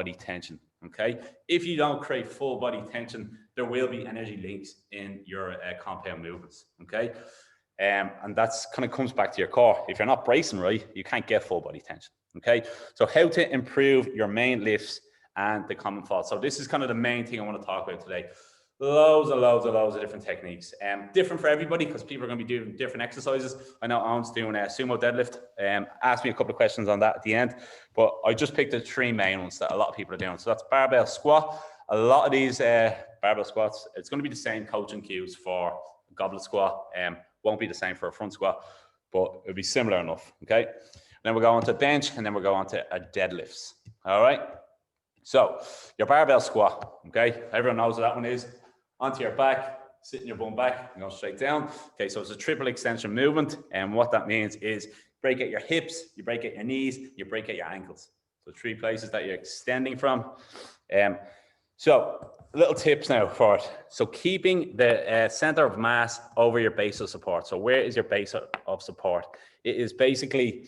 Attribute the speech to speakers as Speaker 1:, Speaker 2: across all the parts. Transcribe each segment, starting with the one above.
Speaker 1: body tension. Okay, if you don't create full body tension, there will be energy leaks in your compound movements. Okay, and that's kind of comes back to your core. If you're not bracing right, you can't get full body tension. Okay, so how to improve your main lifts and the common fault. So this is kind of the main thing I want to talk about today. Loads of different techniques, different for everybody because people are going to be doing different exercises. I know Owen's doing a sumo deadlift. Asked me a couple of questions on that at the end, but I just picked the three main ones that a lot of people are doing. So that's barbell squat. A lot of these barbell squats, it's going to be the same coaching cues for a goblet squat. Won't be the same for a front squat, but it'll be similar enough. Okay. Then we'll go on to bench, and then we'll go on to a deadlifts. All right. So your barbell squat. Okay. Everyone knows what that one is. Onto your back, sitting your bum back, and go straight down. Okay, so it's a triple extension movement, and what that means is break out your hips, you break out your knees, you break out your ankles. So 3 places that you're extending from. So little tips now for it. So keeping the center of mass over your base of support. So where is your base of support? It is basically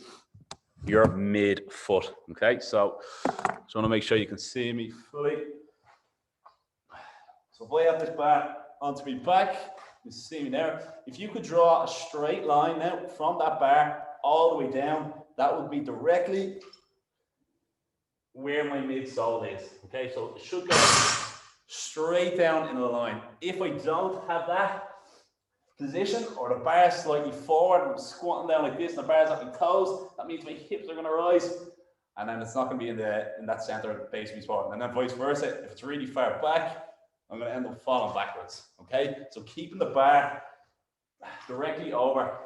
Speaker 1: your mid-foot. Okay, so just want to make sure you can see me fully. So if I have this bar onto my back, you see me there. If you could draw a straight line now from that bar all the way down, that would be directly where my midsole is. Okay, so it should go straight down in a line. If I don't have that position or the bar slightly forward, I'm squatting down like this and the bar's at my toes, that means my hips are going to rise. And then it's not going to be in that center of the base of my support. And then vice versa, if it's really far back, I'm going to end up falling backwards, okay? So keeping the bar directly over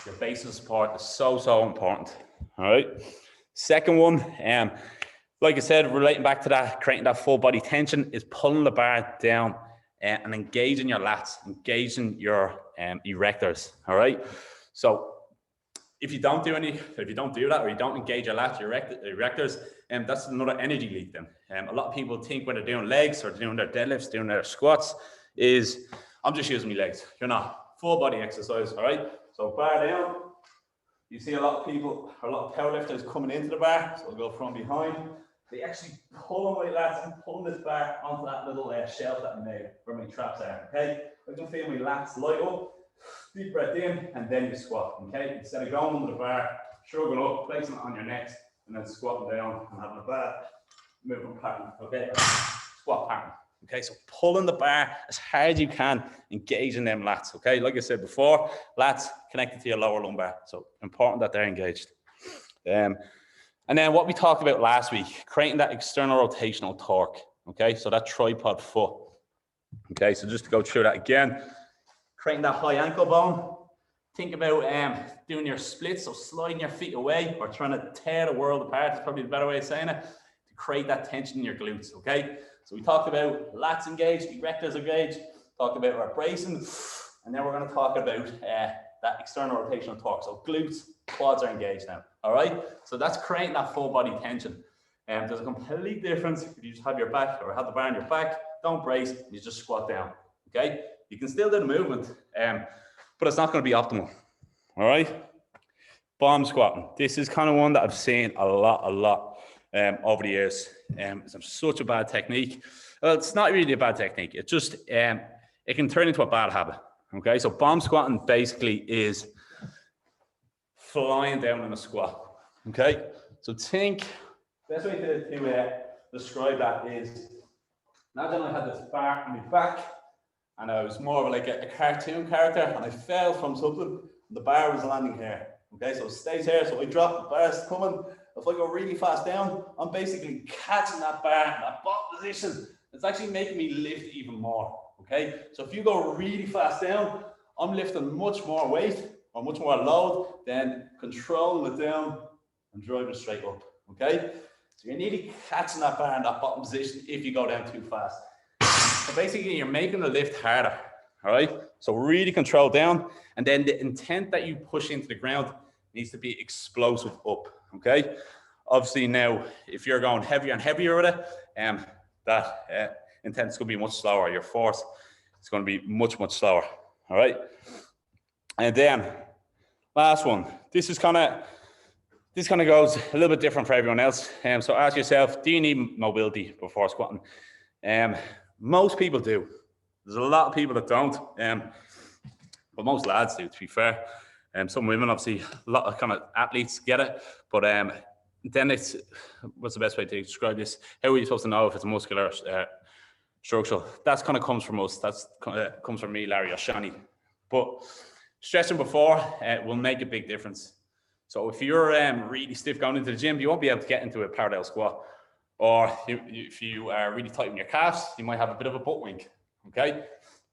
Speaker 1: your base of support is so important, all right? Second one, like I said, relating back to that, creating that full body tension is pulling the bar down and engaging your lats, engaging your erectors, all right? So if you don't do that, or you don't engage your lats, your erectors, that's another energy leak then. A lot of people think when they're doing legs or doing their deadlifts, doing their squats, is I'm just using my legs. You're not. Full body exercise, all right? So bar down. You see a lot of people, or a lot of powerlifters coming into the bar, so I'll go from behind. They actually pull my lats and pull this bar onto that little shelf that I made where my traps are, okay? I can feel my lats light up. Deep breath in, and then you squat, okay? Instead of going under the bar, shrugging up, placing it on your neck, and then squatting down and having a bad movement pattern, okay? Squat pattern, okay? So pulling the bar as hard as you can, engaging them lats, okay? Like I said before, lats connected to your lower lumbar, so important that they're engaged. And then what we talked about last week, creating that external rotational torque, okay? So that tripod foot, okay? So just to go through that again, creating that high ankle bone. Think about doing your splits, so sliding your feet away or trying to tear the world apart is probably the better way of saying it, to create that tension in your glutes, okay? So we talked about lats engaged, erectors engaged, talked about our bracing, and then we're going to talk about that external rotational torque. So glutes, quads are engaged now, all right? So that's creating that full body tension. There's a complete difference if you just have your back or have the bar on your back, don't brace, you just squat down, okay? You can still do the movement, but it's not going to be optimal, all right? Bomb squatting. This is kind of one that I've seen a lot over the years. It's such a bad technique. Well, it's not really a bad technique. It's just, it can turn into a bad habit, okay? So bomb squatting basically is flying down in a squat, okay? So think, best way to describe that is, imagine I had this bar on my back, and I was more of like a cartoon character, and I fell from something, the bar was landing here, okay? So it stays here, so I drop, the bar's coming. If I go really fast down, I'm basically catching that bar in that bottom position. It's actually making me lift even more, okay? So if you go really fast down, I'm lifting much more weight, or much more load, than controlling it down and driving straight up, okay? So you're nearly catching that bar in that bottom position if you go down too fast. So basically, you're making the lift harder, all right? So really control down, and then the intent that you push into the ground needs to be explosive up, okay? Obviously now, if you're going heavier and heavier with it, that intent is going to be much slower. Your force is going to be much slower, all right? And then, last one. This is kind of this kind of goes a little bit different for everyone else. So ask yourself, do you need mobility before squatting? Most people do. There's a lot of people that don't, but most lads do, to be fair. Some women, obviously, a lot of kind of athletes get it, but then it's, what's the best way to describe this? How are you supposed to know if it's muscular, structural? That's kind of comes from us. That's comes from me, Larry, or Shani. But stretching before will make a big difference. So if you're really stiff going into the gym, you won't be able to get into a parallel squat. Or if you are really tight in your calves, you might have a bit of a butt wink, okay?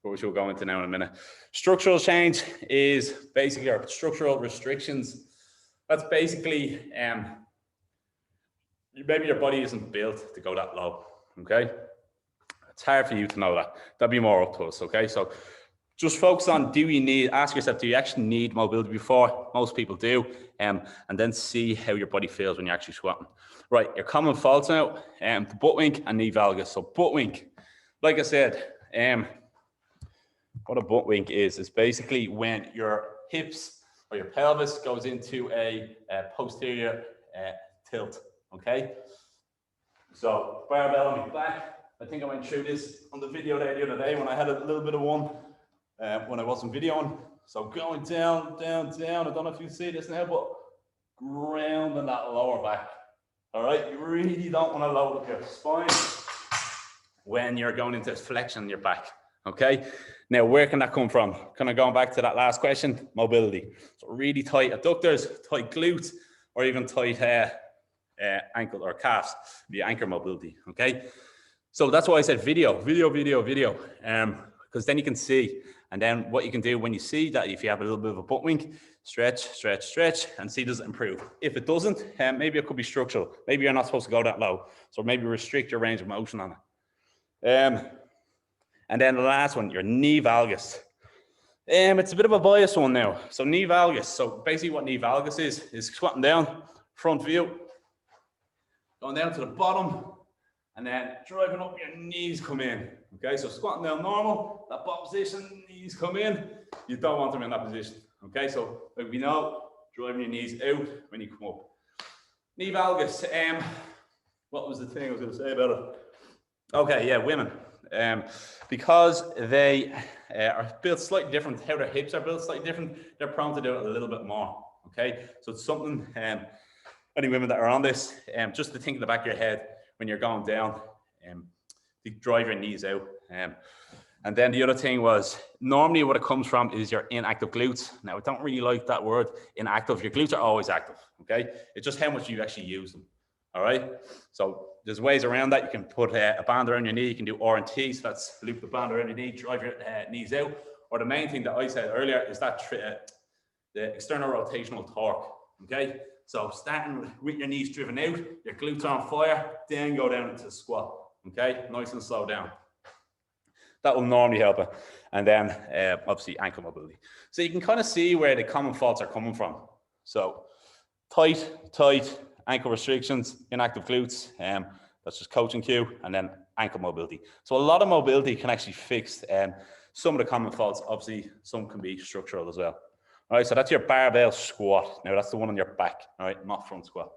Speaker 1: Which we'll go into now in a minute. Structural change is basically our structural restrictions. That's basically, maybe your body isn't built to go that low, okay? It's hard for you to know that. That'd be more up to us, okay? So just focus on, ask yourself, do you actually need mobility before? Most people do. And then see how your body feels when you're actually squatting. Right, your common faults now, the butt wink and knee valgus. So butt wink, like I said, what a butt wink is basically when your hips or your pelvis goes into a posterior tilt, okay? So barbell on my back. I think I went through this on the video there the other day when I had a little bit of one when I wasn't videoing. So going down, down, down. I don't know if you see this now, but grounding that lower back. All right, you really don't want to load up your spine when you're going into flexion in your back. Okay, now where can that come from? Kind of going back to that last question, mobility. So really tight adductors, tight glutes, or even tight ankle or calves, the anchor mobility. Okay, so that's why I said video, because then you can see. And then what you can do when you see that, if you have a little bit of a butt wink, stretch, stretch, stretch, and see does it improve. If it doesn't, maybe it could be structural. Maybe you're not supposed to go that low. So maybe restrict your range of motion on it. And then the last one, your knee valgus. It's a bit of a biased one now. So knee valgus. So basically what knee valgus is squatting down, front view, going down to the bottom, and then driving up, your knees come in. Okay, so squatting down normal, that bottom position, knees come in. You don't want them in that position. Okay, so like we know, driving your knees out when you come up. Knee valgus. What was the thing I was going to say about it? Okay, yeah, women. Because they are built slightly different, how their hips are built slightly different, they're prone to do it a little bit more. Okay, so it's something, any women that are on this, just to think in the back of your head when you're going down, to drive your knees out. And then the other thing was, normally what it comes from is your inactive glutes. Now, I don't really like that word, inactive. Your glutes are always active, okay? It's just how much you actually use them, all right? So there's ways around that. You can put a band around your knee. You can do R&T, so that's loop the band around your knee, drive your knees out. Or the main thing that I said earlier is that the external rotational torque, okay? So starting with your knees driven out, your glutes are on fire, then go down into the squat, okay? Nice and slow down. That will normally help it. And then obviously ankle mobility. So you can kind of see where the common faults are coming from. So tight ankle restrictions, inactive glutes, that's just coaching cue, and then ankle mobility. So a lot of mobility can actually fix some of the common faults. Obviously, some can be structural as well. All right, so that's your barbell squat. Now that's the one on your back, all right, not front squat.